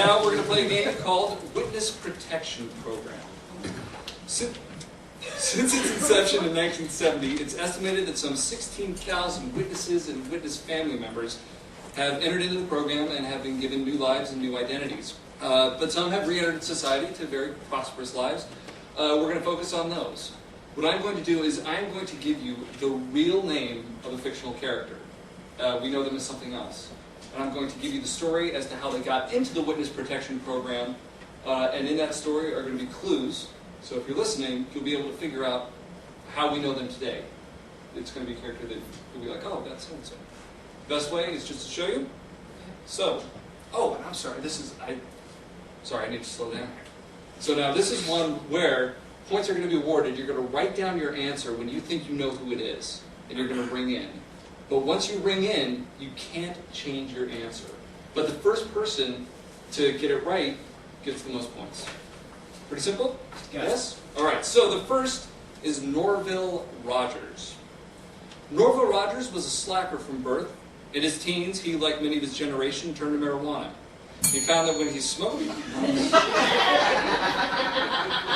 Now we're going to play a game called Witness Protection Program. Since its inception in 1970, it's estimated that some 16,000 witnesses and witness family members have entered into the program and have been given new lives and new identities. But some have re-entered society to very prosperous lives. We're going to focus on those. What I'm going to do is I'm going to give you the real name of a fictional character. We know them as something else. And I'm going to give you the story as to how they got into the Witness Protection Program. And in that story are going to be clues. So if you're listening, you'll be able to figure out how we know them today. It's going to be a character that you'll be like, oh, that's so-and-so. Best way is just to show you. So, oh, and I'm sorry, I need to slow down here. So now this is one where points are going to be awarded. You're going to write down your answer when you think you know who it is, and you're going to ring in. But once you ring in, you can't change your answer. But the first person to get it right gets the most points. Pretty simple? Yes? All right, so the first is Norville Rogers. Norville Rogers was a slacker from birth. In his teens, he, like many of his generation, turned to marijuana. He found that when he smoked...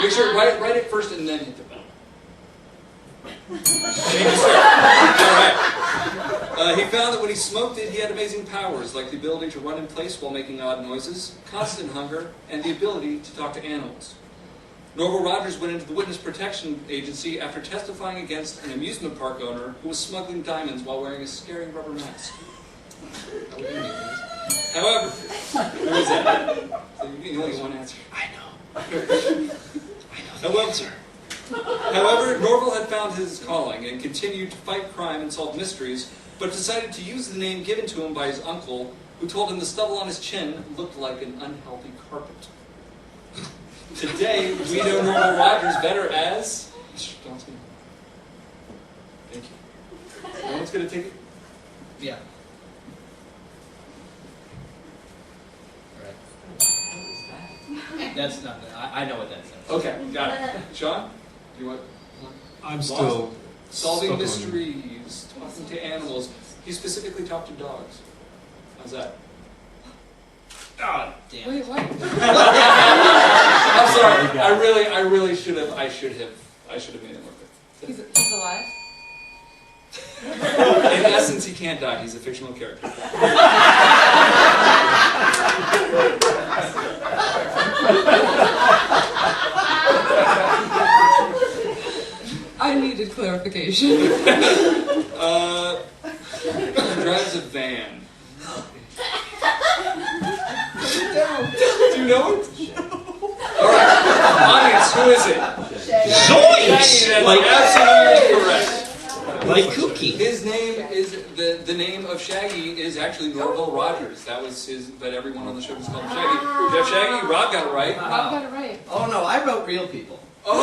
Make sure, write it first and then hit the bell. Alright. He found that when he smoked it, he had amazing powers, like the ability to run in place while making odd noises, constant hunger, and the ability to talk to animals. Norville Rogers went into the Witness Protection Agency after testifying against an amusement park owner who was smuggling diamonds while wearing a scary rubber mask. However, who is that? So you only get one answer. I know. the answer. However, Norville had found his calling and continued to fight crime and solve mysteries, but decided to use the name given to him by his uncle, who told him the stubble on his chin looked like an unhealthy carpet. Today, we know Norville Rogers better as... Thank you. No one's going to take it? Yeah. That's not. I know what that says. Okay, got it. Sean, you want? I'm still solving mysteries, talking to animals. He specifically talked to dogs. How's that? Oh, damn. Wait, what? I'm sorry. I really should have. I should have made it more clear. He's alive? In essence, he can't die. He's a fictional character. I needed clarification. He drives a van. Do you know it? All right, audience, who is it? Zoinks! Like absolutely correct. Like Cookie. His name is the name of Shaggy is actually Norville Rogers. That was his, but everyone on the show was called him Shaggy. You have Shaggy. Rob got it right. Rob got it right. Oh no, I wrote real people. Oh,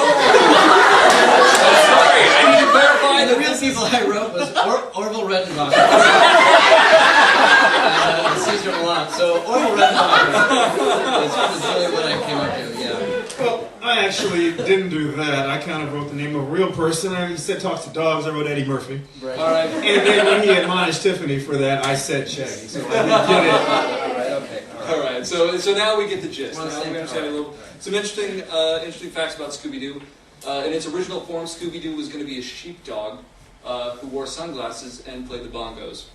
sorry. I need to clarify. And the real people I wrote was Orville Redenbacher and Caesar Milan. So Orville Redenbacher is really what I came up to. Yeah. Well, I actually didn't do that. I kind of wrote the name of a real person. I said talks to dogs. I wrote Eddie Murphy. Right. All right. And then when he admonished Tiffany for that, I said Shaggy. So I didn't get it. All right. Okay. All right. So now we get the gist. We're on the Now same we understand a little. Some interesting facts about ScoobyDoo. In its original form, ScoobyDoo was going to be a sheepdog who wore sunglasses and played the bongos,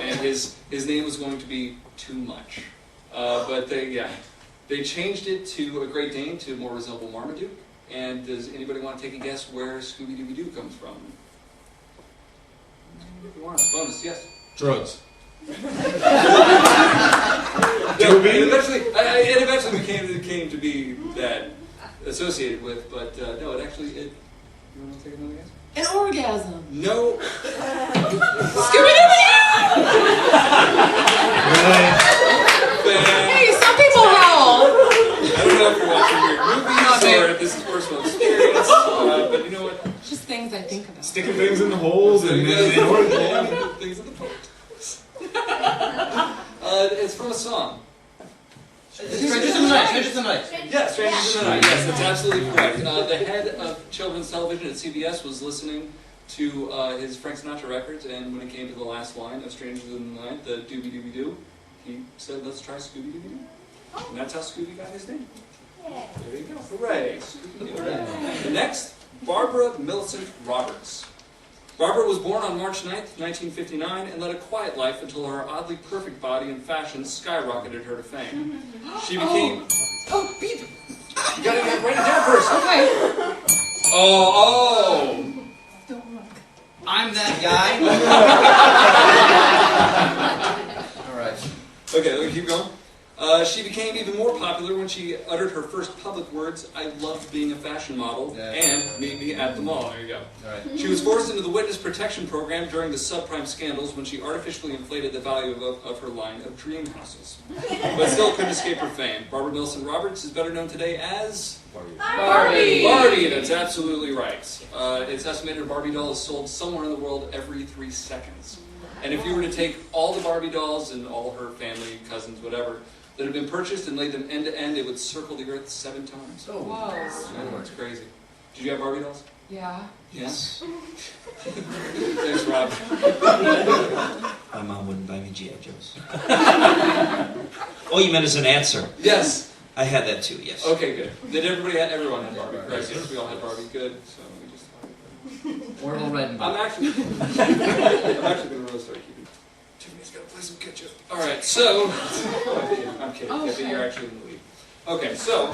and his name was going to be Too Much. But they changed it to a Great Dane to more resemble Marmaduke. And does anybody want to take a guess where Scooby-Doo comes from? If you want a bonus, yes. Drugs. No, it eventually came to be that associated with, but no, it actually, you want to take another guess? An orgasm. No. Scooby-Doo! Hey, some people howl. I don't know if you're watching weird movies or if this is personal experience, but you know what? Just things I think about. Sticking things in the holes and then things in the post. It's from a song. Strangers in the Night. Strangers in the Night. Yeah, Strangers in the Night. Yes, that's absolutely correct. The head of children's television at CBS was listening to his Frank Sinatra records, and when it came to the last line of Strangers in the Night, the Doobie Doobie Doo, he said, "Let's try Scooby Dooby Doo." And that's how Scooby got his name. There you go. Hooray. Scooby-Doo. Next, Barbara Millicent Roberts. Barbara was born on March 9th, 1959, and led a quiet life until her oddly perfect body and fashion skyrocketed her to fame. She became... Oh, beat. You gotta write it down first. Okay. Oh. Don't look. I'm that guy. All right. Okay, let me keep going. She became even more popular when she uttered her first public words, "I loved being a fashion model," and "meet me at the mall." There you go. All right. She was forced into the witness protection program during the subprime scandals when she artificially inflated the value of her line of dream houses. But still couldn't escape her fame. Barbara Millicent Roberts is better known today as... Barbie. Barbie, that's absolutely right. It's estimated a Barbie doll is sold somewhere in the world every 3 seconds. And if you were to take all the Barbie dolls and all her family, cousins, whatever, that have been purchased and laid them end to end, it would circle the earth 7 times. Oh. Whoa. I know, it's crazy. Did you have Barbie dolls? Yeah. Yes. Thanks, Rob. My mom wouldn't buy me G.I. Joes. Oh, you meant as an answer? Yes. I had that too, yes. Okay, good. Did everyone had Barbie? Right, yes, we all had Barbie. Good. So we just... Orville Redenbaugh. I'm actually going to really start keeping... Tiffany's got to play some catch up. All right, so... I'm kidding. Oh, Yeah, but okay. you're actually in the lead. Okay, so...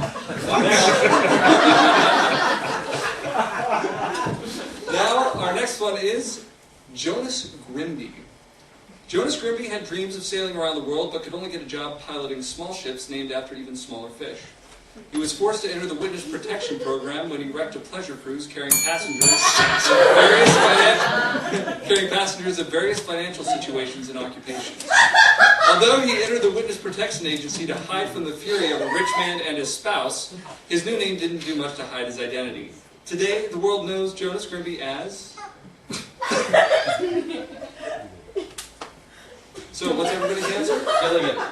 Now, our next one is Jonas Windy. Jonas Windy had dreams of sailing around the world, but could only get a job piloting small ships named after even smaller fish. He was forced to enter the witness protection program when he wrecked a pleasure cruise carrying passengers of various financial situations and occupations. Although he entered the witness protection agency to hide from the fury of a rich man and his spouse, his new name didn't do much to hide his identity. Today, the world knows Jonas Windy as... So, what's everybody's answer?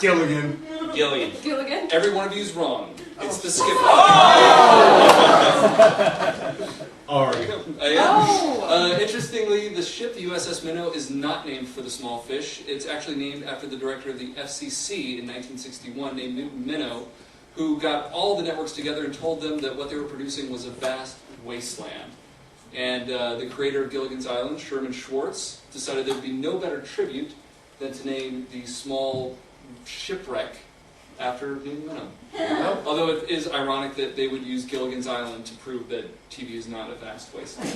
Gilligan. Gillian. Gilligan? Every one of you is wrong. It's the skipper. Ari. Interestingly, the ship, the USS Minnow, is not named for the small fish. It's actually named after the director of the FCC in 1961, named Newton Minnow, who got all the networks together and told them that what they were producing was a vast wasteland. And the creator of Gilligan's Island, Sherman Schwartz, decided there would be no better tribute than to name the small shipwreck after Newton Minnow. Although it is ironic that they would use Gilligan's Island to prove that TV is not a vast wasteland.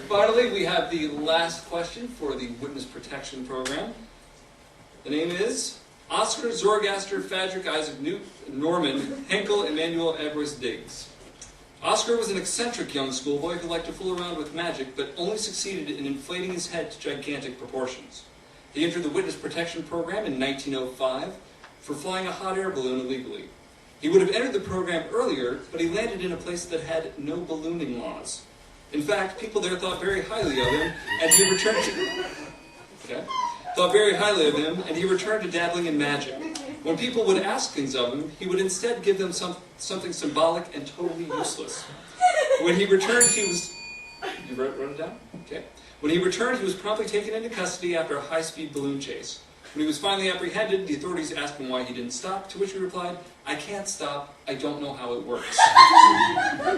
Finally, we have the last question for the Witness Protection Program. The name is Oscar Zoroaster Fadric Isaac Norman Henkel Emmanuel Edwards Diggs. Oscar was an eccentric young schoolboy who liked to fool around with magic, but only succeeded in inflating his head to gigantic proportions. He entered the Witness Protection Program in 1905 for flying a hot air balloon illegally. He would have entered the program earlier, but he landed in a place that had no ballooning laws. In fact, people there thought very highly of him, and he returned to dabbling in magic. When people would ask things of him, he would instead give them something symbolic and totally useless. When he returned, he was... You wrote it down? Okay. When he returned, he was promptly taken into custody after a high-speed balloon chase. When he was finally apprehended, the authorities asked him why he didn't stop, to which he replied, "I can't stop, I don't know how it works."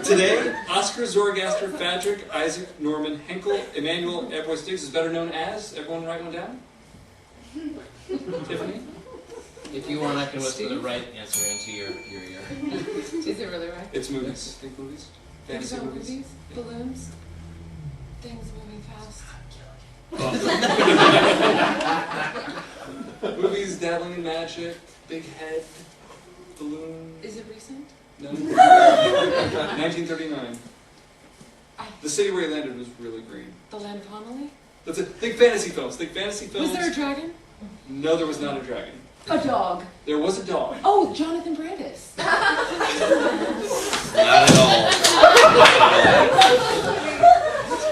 Today, Oscar Zoroaster Fadric Isaac Norman Henkel Emmanuel Edwards Diggs is better known as... Everyone write one down? Tiffany? If you want, I can whisper the right answer into your ear. Is it really right? It's movies. Think movies. Fantasy Think about movies. balloons, things moving fast. Movies, dabbling in magic, big head, balloon. Is it recent? No. 1939. The city where he landed was really green. The Land of Homily? That's it. Think fantasy films. Think fantasy films. Was there a dragon? No, there was not a dragon. A dog. There was a dog. Oh, Jonathan Brandis. Not at all.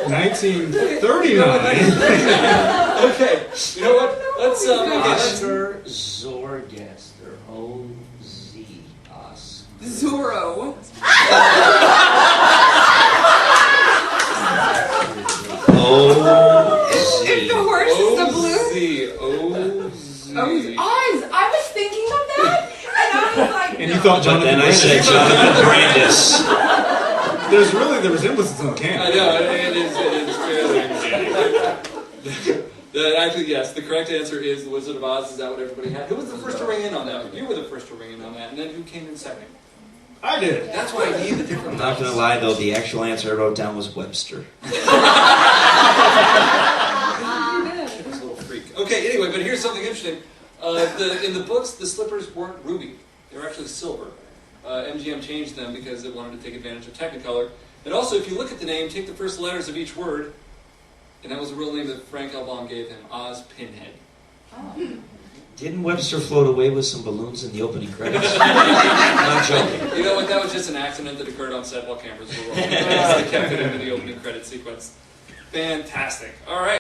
1939. Okay. You know what? Let's Oscar Zoroaster. O-Z. Oscar. Zorro. O-Z. If the horse is the blue. O-Z. Oz! I was thinking of that, and I was like, And no. you thought But Jonathan then I said Brandis. Jonathan Brandis. There's really the resemblances on the can. I know, it is fairly actually, yes, the correct answer is The Wizard of Oz. Is that what everybody had? Who was the first to ring in on that? You were the first to ring in on that, and then who came in second? I did. That's why I need the I'm different not going to lie, though, the actual answer I wrote down was Webster. It was a little freak. Okay, anyway, but here's something interesting. In the books, the slippers weren't ruby. They were actually silver. MGM changed them because it wanted to take advantage of Technicolor. And also, if you look at the name, take the first letters of each word, and that was the real name that Frank L. Baum gave him, Oz Pinhead. Oh. Didn't Webster float away with some balloons in the opening credits? I'm not joking. You know what? That was just an accident that occurred on set while cameras were rolling. They kept it into the opening credit sequence. Fantastic. All right.